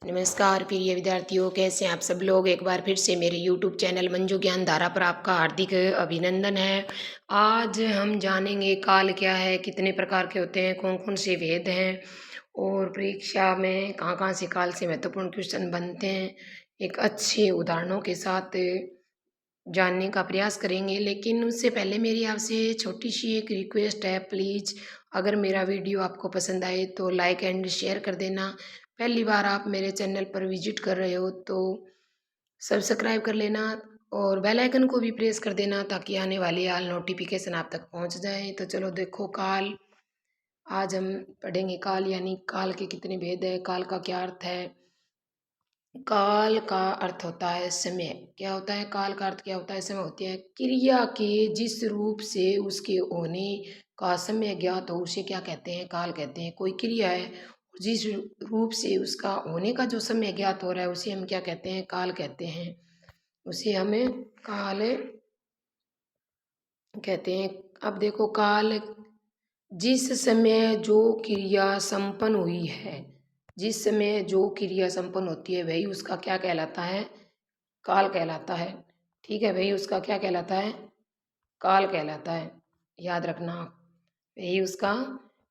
नमस्कार प्रिय विद्यार्थियों, कैसे हैं आप सब लोग। एक बार फिर से मेरे YouTube चैनल मंजू ज्ञान धारा पर आपका हार्दिक अभिनंदन है। आज हम जानेंगे काल क्या है, कितने प्रकार के होते हैं, कौन कौन से वेद हैं और परीक्षा में कहाँ कहाँ से काल से महत्वपूर्ण क्वेश्चन बनते हैं। एक अच्छे उदाहरणों के साथ जानने का प्रयास करेंगे, लेकिन उससे पहले मेरी आपसे छोटी सी एक रिक्वेस्ट है। प्लीज़ अगर मेरा वीडियो आपको पसंद आए तो लाइक एंड शेयर कर देना। पहली बार आप मेरे चैनल पर विजिट कर रहे हो तो सब्सक्राइब कर लेना और बेल आइकन को भी प्रेस कर देना ताकि आने वाली ऑल नोटिफिकेशन आप तक पहुंच जाए। तो चलो देखो काल, आज हम पढ़ेंगे काल यानी काल के कितने भेद है, काल का क्या अर्थ है। काल का अर्थ होता है समय। क्या होता है काल का अर्थ, क्या होता है समय होती है क्रिया के जिस रूप से उसके होने का समय ज्ञात हो उसे क्या कहते हैं, काल कहते हैं। कोई क्रिया है जिस रूप से उसका होने का जो समय ज्ञात हो रहा है उसे हम क्या कहते हैं, काल कहते हैं। उसे हमें काल कहते हैं। अब देखो काल, जिस समय जो क्रिया संपन्न हुई है, जिस समय जो क्रिया संपन्न होती है वही उसका क्या कहलाता है, काल कहलाता है। ठीक है भाई, उसका क्या कहलाता है, काल कहलाता है। याद रखना आप, वही उसका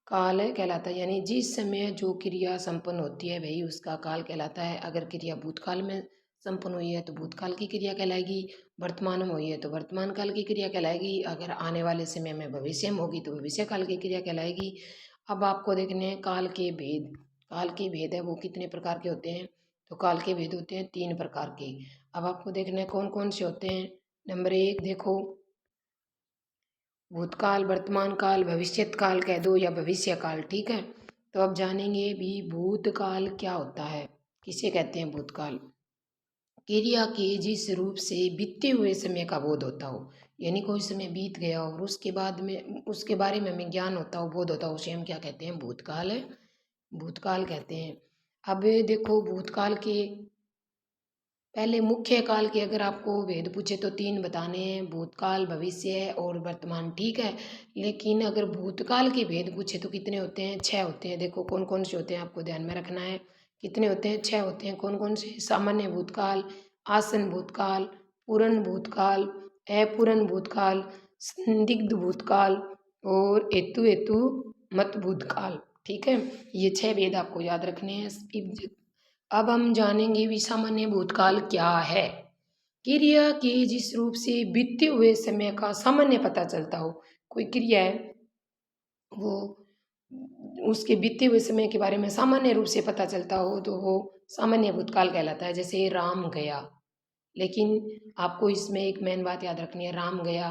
काल है कहलाता है। यानी जिस समय जो क्रिया संपन्न होती है वही उसका काल कहलाता है। अगर क्रिया भूतकाल में संपन्न हुई है तो भूतकाल की क्रिया कहलाएगी, वर्तमान में हुई है तो वर्तमान काल की क्रिया कहलाएगी, अगर आने वाले समय में भविष्य में होगी तो भविष्य काल की क्रिया कहलाएगी। अब आपको देखने हैं काल के भेद। काल के भेद है वो कितने प्रकार के होते हैं, तो काल के भेद होते हैं 3 प्रकार के। अब आपको देखना है कौन कौन से होते हैं। नंबर 1 देखो, भूतकाल, वर्तमान काल, भविष्यत काल कह दो या भविष्य काल। ठीक है, तो अब जानेंगे भी भूतकाल क्या होता है, किसे कहते हैं भूतकाल। क्रिया के जिस रूप से बीते हुए समय का बोध होता हो, यानी कोई समय बीत गया और उसके बाद में उसके बारे में हमें ज्ञान होता हो, बोध होता हो, उसे हम क्या कहते हैं, भूतकाल है, भूतकाल कहते हैं। अब देखो भूतकाल के पहले मुख्य काल के अगर आपको भेद पूछे तो 3 बताने हैं, भूतकाल, भविष्य और वर्तमान। ठीक है, लेकिन अगर भूतकाल के भेद पूछे तो कितने होते हैं, 6 होते हैं। देखो कौन कौन से होते हैं, आपको ध्यान में रखना है। कितने होते हैं, 6 होते हैं। कौन कौन से, सामान्य भूतकाल, आसन भूतकाल, पूर्ण भूतकाल, अपूर्ण भूतकाल, संदिग्ध भूतकाल और हेतु हेतु मत भूतकाल। ठीक है, ये 6 भेद आपको याद रखने हैं। अब हम जानेंगे भी सामान्य भूतकाल क्या है। क्रिया के जिस रूप से बीते हुए समय का सामान्य पता चलता हो, कोई क्रिया है वो उसके बीते हुए समय के बारे में सामान्य रूप से पता चलता हो तो वो सामान्य भूतकाल कहलाता है। जैसे राम गया, लेकिन आपको इसमें एक मेन बात याद रखनी है, राम गया,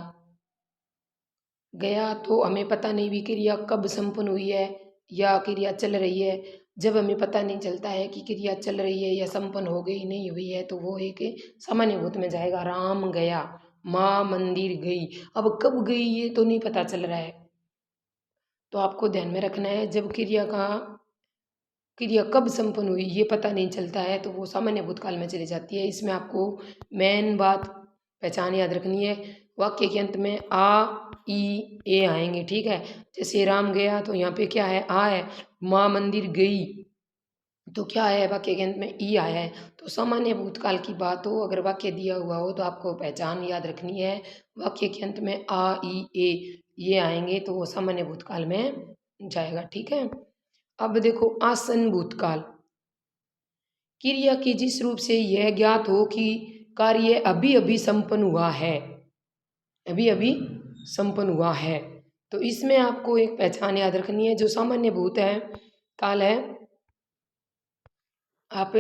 गया तो हमें पता नहीं भी क्रिया कब संपन्न हुई है या क्रिया चल रही है। जब हमें पता नहीं चलता है कि क्रिया चल रही है या संपन्न हो गई नहीं हुई है तो वो एक सामान्य भूत में जाएगा। राम गया, माँ मंदिर गई, अब कब गई ये तो नहीं पता चल रहा है, तो आपको ध्यान में रखना है जब क्रिया कब संपन्न हुई ये पता नहीं चलता है तो वो सामान्य भूतकाल में चली जाती है। इसमें आपको मेन बात पहचान याद रखनी है, वाक्य के अंत में आ ई ए आएंगे। ठीक है, जैसे राम गया तो यहाँ पे क्या है, आ है। माँ मंदिर गई तो क्या है, वाक्य के अंत में ई आया है। तो सामान्य भूतकाल की बात हो, अगर वाक्य दिया हुआ हो तो आपको पहचान याद रखनी है, वाक्य के अंत में आ ई ए ये आएंगे तो वो सामान्य भूतकाल में जाएगा। ठीक है, अब देखो आसन भूतकाल, क्रिया की जिस रूप से यह ज्ञात हो कि कार्य अभी अभी संपन्न हुआ है, अभी अभी संपन्न हुआ है, तो इसमें आपको एक पहचान याद रखनी है। जो सामान्य भूत है काल है, आप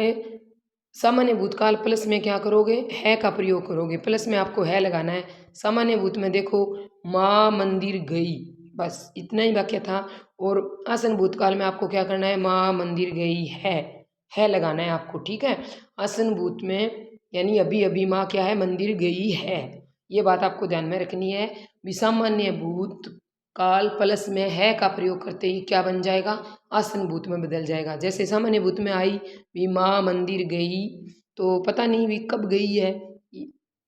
सामान्य भूतकाल प्लस में क्या करोगे, है का प्रयोग करोगे, प्लस में आपको है लगाना है। सामान्य भूत में देखो माँ मंदिर गई, बस इतना ही वाक्य था। और आसन भूतकाल में आपको क्या करना है, माँ मंदिर गई है लगाना है आपको। ठीक है, आसन भूत में यानी अभी अभी माँ क्या है, मंदिर गई है, ये बात आपको ध्यान में रखनी है। विसामान्य भूत काल प्लस में है का प्रयोग करते ही क्या बन जाएगा, आसन भूत में बदल जाएगा। जैसे सामान्य भूत में आई भी माँ मंदिर गई तो पता नहीं भी कब गई है,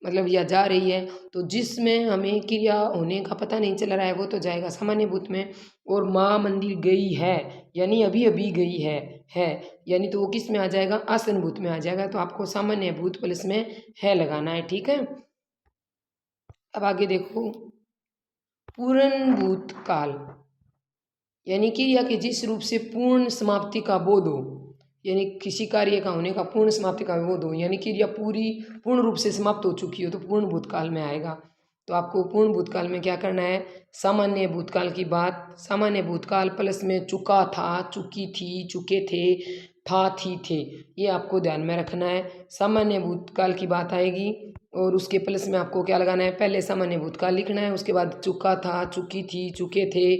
मतलब या जा रही है, तो जिसमें हमें क्रिया होने का पता नहीं चल रहा है वो तो जाएगा सामान्य भूत में। और माँ मंदिर गई है यानी अभी अभी गई है, यानी तो वो किस में आ जाएगा, आसन भूत में आ जाएगा। तो आपको सामान्य भूत प्लस में है लगाना है, ठीक है। अब आगे देखो, पूर्ण भूतकाल यानी क्रिया के जिस रूप से पूर्ण समाप्ति का बोध हो, यानी किसी कार्य का होने का पूर्ण समाप्ति का बोध हो, यानी क्रिया पूर्ण रूप से समाप्त हो चुकी हो तो पूर्ण भूतकाल में आएगा। तो आपको पूर्ण भूतकाल में क्या करना है, सामान्य भूतकाल की बात, सामान्य भूतकाल प्लस में चुका था, चुकी थी, चुके थे, था, थी, थे, ये आपको ध्यान में रखना है। सामान्य भूतकाल की बात आएगी और उसके प्लस में आपको क्या लगाना है, पहले सामान्य भूतकाल लिखना है, उसके बाद चुका था, चुकी थी, चुके थे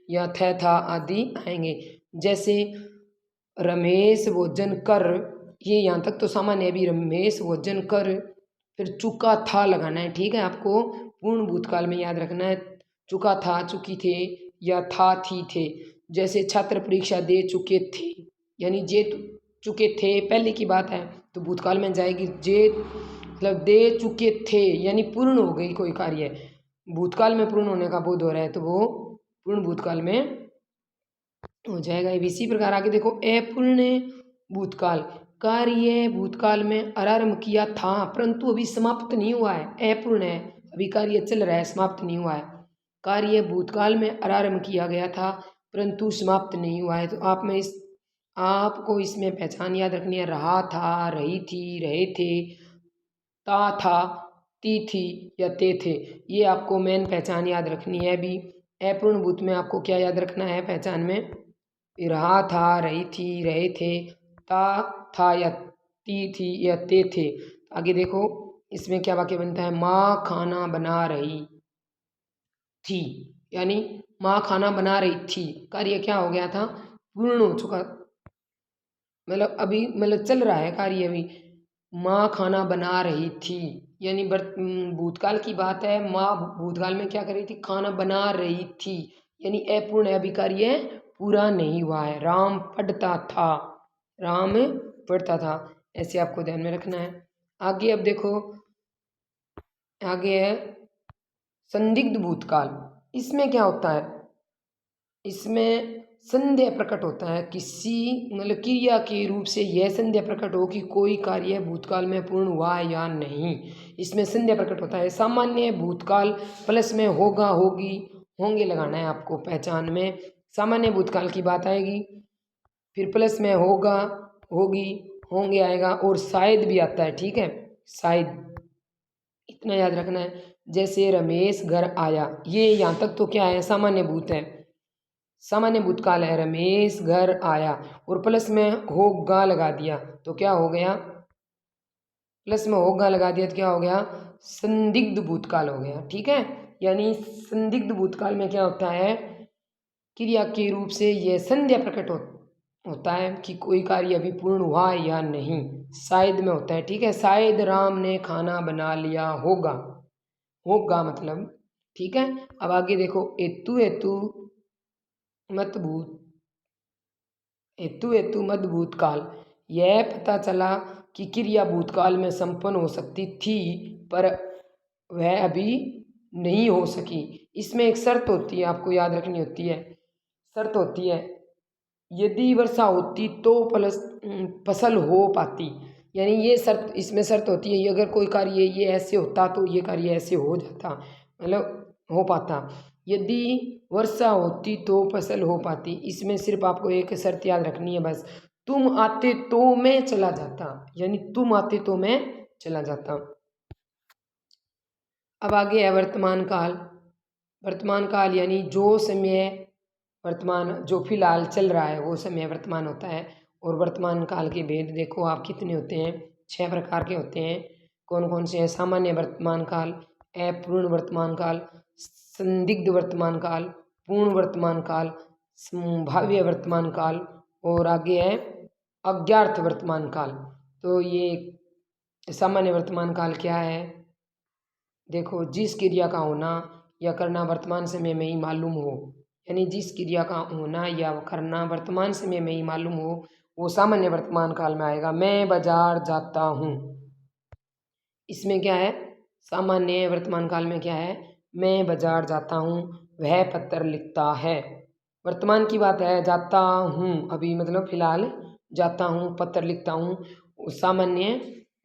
या था आदि आएंगे। जैसे रमेश भोजन कर, ये यहाँ तक तो सामान्य है। भी रमेश भोजन कर, फिर चुका था लगाना है, ठीक है। आपको पूर्ण भूतकाल में याद रखना है, चुका था, चुकी थे या था, थी, थे। जैसे छात्र परीक्षा दे चुके थे, यानी जे चुके थे पहले की बात है तो भूतकाल में जाएगी। जे मतलब दे चुके थे यानी पूर्ण हो गई कोई कार्य, भूतकाल में पूर्ण होने का बोध हो रहा है तो वो पूर्ण भूतकाल में हो जाएगा। इसी प्रकार आगे देखो, अपूर्ण भूतकाल, कार्य भूतकाल में आरंभ किया था परंतु अभी समाप्त नहीं हुआ है, अपूर्ण है, अभी कार्य चल रहा है, समाप्त नहीं हुआ है। कार्य भूतकाल में आरंभ किया गया था परंतु समाप्त नहीं हुआ है। तो आपको इसमें पहचान याद रखनी है, रहा था, रही थी, रहे थे, था, ती थी या ते थे, ये आपको मेन पहचान याद रखनी है। अभी अपूर्ण भूत में आपको क्या याद रखना है पहचान में, रहा था, रही थी, रहे थे, था या ती थी या ते थे। आगे देखो, इसमें क्या वाक्य बनता है, माँ खाना बना रही थी, यानी माँ खाना बना रही थी, कार्य क्या हो गया था, पूर्ण हो चुका, मतलब अभी मतलब चल रहा है कार्य अभी। माँ खाना बना रही थी, यानी भूतकाल की बात है, माँ भूतकाल में क्या कर रही थी, खाना बना रही थी, यानी अपूर्ण है, अभी कार्य पूरा नहीं हुआ है। राम पढ़ता था, राम पढ़ता था, ऐसे आपको ध्यान में रखना है। आगे अब देखो, आगे है संदिग्ध भूतकाल। इसमें क्या होता है, इसमें संदेह प्रकट होता है, किसी मतलब क्रिया के रूप से यह संदेह प्रकट हो कि कोई कार्य भूतकाल में पूर्ण हुआ है या नहीं, इसमें संदेह प्रकट होता है। सामान्य भूतकाल प्लस में होगा, होगी, होंगे लगाना है आपको पहचान में। सामान्य भूतकाल की बात आएगी, फिर प्लस में होगा, होगी, होंगे आएगा और शायद भी आता है, ठीक है, शायद, इतना याद रखना है। जैसे रमेश घर आया, ये यहाँ तक तो क्या है, सामान्य भूत है, सामान्य भूतकाल है, रमेश घर आया, और प्लस में होगा लगा दिया तो क्या हो गया, प्लस में होगा लगा दिया तो क्या हो गया, संदिग्ध भूतकाल हो गया, ठीक है। यानी संदिग्ध भूतकाल में क्या होता है, क्रिया के रूप से यह संदेह प्रकट होता है कि कोई कार्य अभी पूर्ण हुआ या नहीं, शायद में होता है, ठीक है। शायद राम ने खाना बना लिया होगा, होगा मतलब, ठीक है। अब आगे देखो, हेतु हेतु मत भूत, हेतु हेतु मद भूतकाल, यह पता चला कि क्रिया भूतकाल में संपन्न हो सकती थी पर वह अभी नहीं हो सकी। इसमें एक शर्त होती है, आपको याद रखनी होती है, शर्त होती है, यदि वर्षा होती तो फसल हो पाती, यानी ये शर्त, इसमें शर्त होती है, ये अगर कोई कार्य ये ऐसे होता तो ये कार्य ऐसे हो जाता, मतलब हो पाता, यदि वर्षा होती तो फसल हो पाती। इसमें सिर्फ आपको एक शर्त याद रखनी है बस, तुम आते तो मैं चला जाता, यानी तुम आते तो मैं चला जाता। अब आगे है वर्तमान काल। वर्तमान काल यानी जो समय वर्तमान, जो फिलहाल चल रहा है वो समय वर्तमान होता है। और वर्तमान काल के भेद देखो आप कितने होते हैं, 6 प्रकार के होते हैं। कौन कौन से हैं, सामान्य वर्तमान काल, अपूर्ण वर्तमान काल, संदिग्ध वर्तमान काल, पूर्ण वर्तमान काल, संभाव्य वर्तमान काल, और आगे है अज्ञात वर्तमान काल। तो ये सामान्य वर्तमान काल क्या है, देखो, जिस क्रिया का होना या करना वर्तमान समय में ही मालूम हो, यानी जिस क्रिया का होना या करना वर्तमान समय में ही मालूम हो वो सामान्य वर्तमान काल में आएगा। मैं बाजार जाता हूँ, इसमें क्या है, सामान्य वर्तमान काल में क्या है, मैं बाजार जाता हूँ, वह पत्र लिखता है, वर्तमान की बात है, जाता हूँ अभी मतलब फिलहाल जाता हूँ, पत्र लिखता हूँ। सामान्य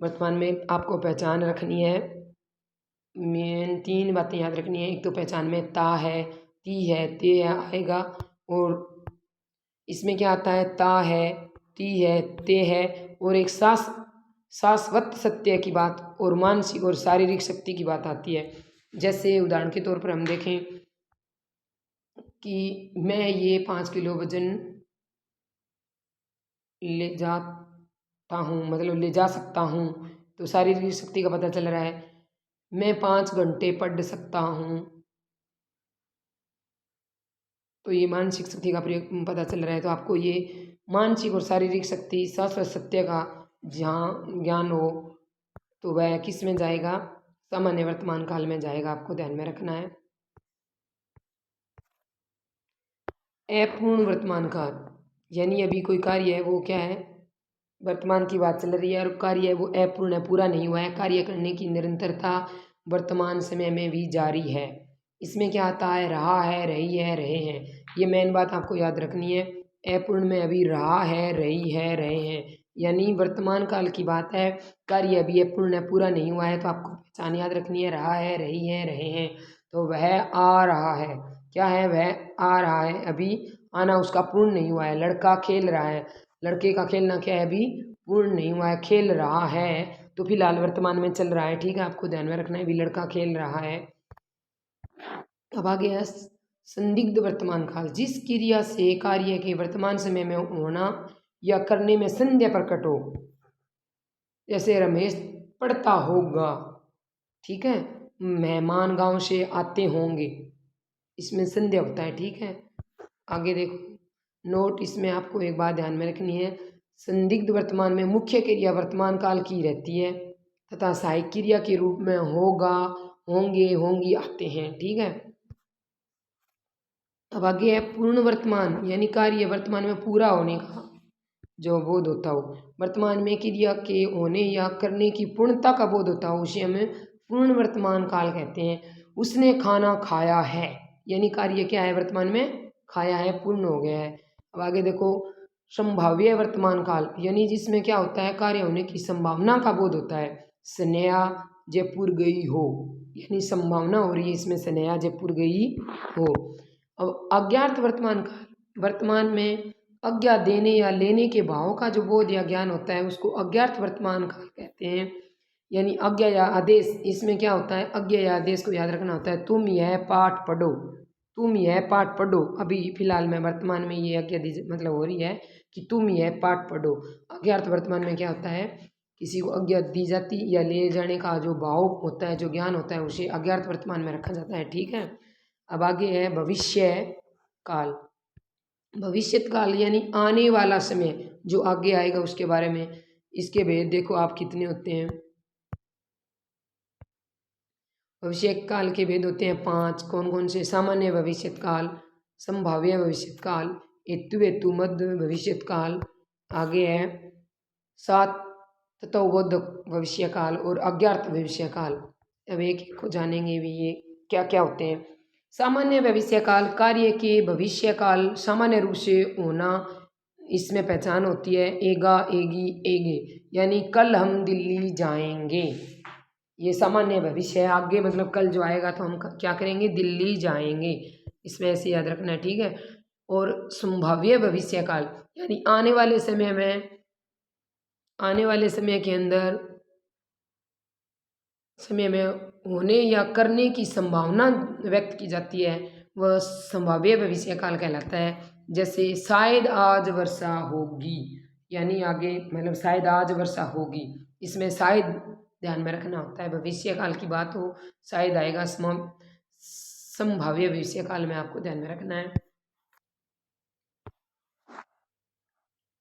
वर्तमान में आपको पहचान रखनी है। मेन 3 बातें याद रखनी है। एक तो पहचान में ता है, ती है, ते आएगा, और इसमें क्या आता है, ता है, ती है, ते है, और एक शाश्वत सत्य की बात और मानसिक और शारीरिक शक्ति की बात आती है। जैसे उदाहरण के तौर पर हम देखें कि मैं ये 5 किलो वजन ले जाता हूँ, मतलब ले जा सकता हूँ, तो शारीरिक शक्ति का पता चल रहा है। मैं 5 घंटे पढ़ सकता हूँ, तो ये मानसिक शक्ति का प्रयोग पता चल रहा है। तो आपको ये मानसिक और शारीरिक शक्ति, शाश्वत सत्य का जहाँ ज्ञान हो तो वह किस में जाएगा, सामान्य वर्तमान काल में जाएगा, आपको ध्यान में रखना है। अपूर्ण वर्तमान काल, यानी अभी कोई कार्य है वो क्या है, वर्तमान की बात चल रही है, और कार्य है वो अपूर्ण है, पूरा नहीं हुआ है। कार्य करने की निरंतरता वर्तमान समय में भी जारी है। इसमें क्या आता है, रहा है, रही है, रहे हैं। ये मेन बात आपको याद रखनी है। अपूर्ण में अभी रहा है, रही है, रहे हैं, यानी वर्तमान काल की बात है। कार्य अभी अपूर्ण है, पूरा नहीं हुआ है, तो आपको पहचान याद रखनी है, रहा है, रही है, रहे हैं। तो वह आ रहा है, क्या है, वह आ रहा है, अभी आना उसका पूर्ण नहीं हुआ है। लड़का खेल रहा है, लड़के का खेलना क्या है, अभी पूर्ण नहीं हुआ है, खेल रहा है, तो फिलहाल वर्तमान में चल रहा है। ठीक है, आपको ध्यान में रखना है, अभी लड़का खेल रहा है। अब आगे है संदिग्ध वर्तमान काल, जिस क्रिया से कार्य के वर्तमान समय में होना या करने में संध्या प्रकट हो। जैसे रमेश पढ़ता होगा, ठीक है, मेहमान गांव से आते होंगे, इसमें संध्या होता है। ठीक है, आगे देखो नोट, इसमें आपको एक बात ध्यान में रखनी है। संदिग्ध वर्तमान में मुख्य क्रिया वर्तमान काल की रहती है तथा सहायक क्रिया के रूप में होगा, होंगे, होंगी आते हैं। ठीक है, अब आगे है पूर्ण वर्तमान, यानी कार्य वर्तमान में पूरा होने का जो बोध होता हो, वर्तमान में क्रिया के होने या करने की पूर्णता का बोध होता हो, उसे हमें पूर्ण वर्तमान काल कहते हैं। उसने खाना खाया है, यानी कार्य क्या है, वर्तमान में खाया है, पूर्ण हो गया है। अब आगे देखो संभाव्य वर्तमान काल, यानी जिसमें क्या होता है, कार्य होने की संभावना का बोध होता है। स्नेहा जयपुर गई हो, यानी संभावना हो रही है इसमें, स्नेहा जयपुर गई हो। अब अज्ञात वर्तमान काल, वर्तमान में अज्ञा देने या लेने के भाव का जो बोध या ज्ञान होता है उसको अज्ञात वर्तमान काल कहते हैं। यानी आज्ञा या आदेश, इसमें क्या होता है, आज्ञा या आदेश को याद रखना होता है। तुम यह पाठ पढ़ो, तुम यह पाठ पढ़ो, अभी फिलहाल में वर्तमान में ये आज्ञा मतलब हो रही है कि तुम यह पाठ पढ़ो। अज्ञात वर्तमान में क्या होता है, किसी को आज्ञा दी जाती या ले जाने का जो भाव होता है, जो ज्ञान होता है, उसे अज्ञात वर्तमान में रखा जाता है। ठीक है, अब आगे है भविष्य काल। भविष्यत काल यानी आने वाला समय, जो आगे आएगा उसके बारे में। इसके भेद देखो आप कितने होते हैं। भविष्य काल के भेद होते हैं 5। कौन कौन से, सामान्य भविष्यत काल, संभाव्य भविष्यत काल, हेतु मध्य भविष्यत काल, आगे है 7 तत्वबोधक भविष्य काल और अज्ञात भविष्य काल। अब एक एक को जानेंगे भी ये क्या क्या होते हैं। सामान्य भविष्य काल, कार्य के भविष्य काल सामान्य रूप से होना, इसमें पहचान होती है एगा, एगी, एगे, यानी कल हम दिल्ली जाएंगे, ये सामान्य भविष्य है। आगे मतलब कल जो आएगा तो हम क्या करेंगे, दिल्ली जाएंगे, इसमें ऐसे याद रखना है। ठीक है, और संभाव्य भविष्य काल यानी आने वाले समय में, आने वाले समय के अंदर, समय में होने या करने की संभावना व्यक्त की जाती है, वह संभाव्य भविष्य काल कहलाता है। जैसे शायद आज वर्षा होगी, यानी आगे मतलब शायद आज वर्षा होगी, इसमें शायद ध्यान में रखना होता है। भविष्य काल की बात हो, शायद आएगा, संभाव्य भविष्य काल में आपको ध्यान में रखना है।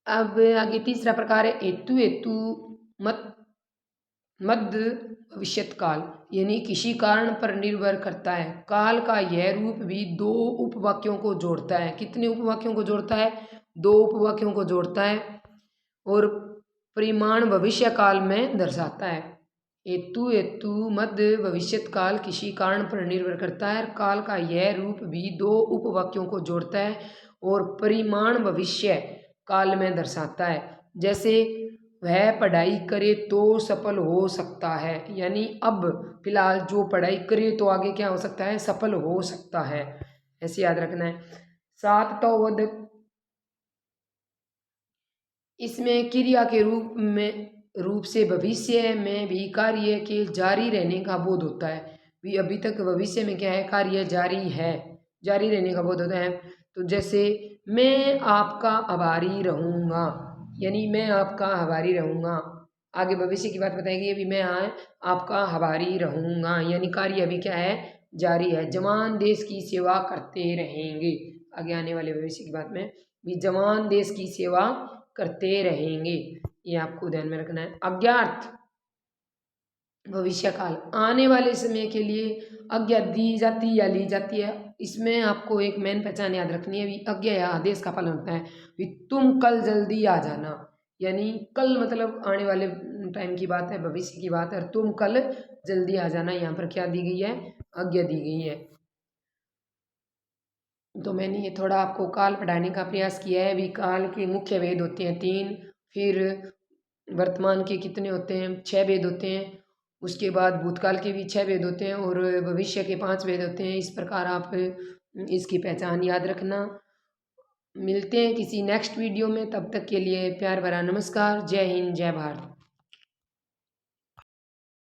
अब आगे तीसरा प्रकार है हेतु मध्य भविष्यत काल, यानी किसी कारण पर निर्भर करता है। काल का यह रूप भी 2 उपवाक्यों को जोड़ता है। कितने उपवाक्यों को जोड़ता है, 2 उपवाक्यों को जोड़ता है, और परिमाण भविष्य काल में दर्शाता है। हेतु मध्य भविष्यत काल किसी कारण पर निर्भर करता है। काल का यह रूप भी 2 उपवाक्यों को जोड़ता है और परिमाण भविष्य काल में दर्शाता है। जैसे वह पढ़ाई करे तो सफल हो सकता है, यानी अब फिलहाल जो पढ़ाई करे तो आगे क्या हो सकता है, सफल हो सकता है। ऐसे याद रखना है। 7 तोवद, इसमें क्रिया के रूप से भविष्य में भी कार्य के जारी रहने का बोध होता है। भी अभी तक भविष्य में क्या है, कार्य जारी है, जारी रहने का बोध होता है। तो जैसे मैं आपका आभारी रहूँगा, यानी मैं आपका आभारी रहूँगा। आगे भविष्य की बात बताएगी, अभी मैं आपका आभारी रहूँगा, यानी कार्य अभी क्या है, जारी है। जवान देश की सेवा करते रहेंगे, आगे आने वाले भविष्य की बात में भी जवान देश की सेवा करते रहेंगे, ये आपको ध्यान में रखना है। अज्ञात भविष्य काल, आने वाले समय के लिए आज्ञा दी जाती या ली जाती है। इसमें आपको एक मेन पहचान याद रखनी है, भी आज्ञा या आदेश का फल होता है। भी तुम कल जल्दी आ जाना, यानी कल मतलब आने वाले टाइम की बात है, भविष्य की बात है, और तुम कल जल्दी आ जाना, यहाँ पर क्या दी गई है, आज्ञा दी गई है। तो मैंने ये थोड़ा आपको काल पढ़ाने का प्रयास किया है। भी काल के मुख्य भेद होते हैं 3, फिर वर्तमान के कितने होते हैं, 6 भेद होते हैं। उसके बाद भूतकाल के भी 6 भेद होते हैं और भविष्य के 5 भेद होते हैं। इस प्रकार आप इसकी पहचान याद रखना। मिलते हैं किसी नेक्स्ट वीडियो में, तब तक के लिए प्यार भरा नमस्कार। जय हिंद, जय भारत।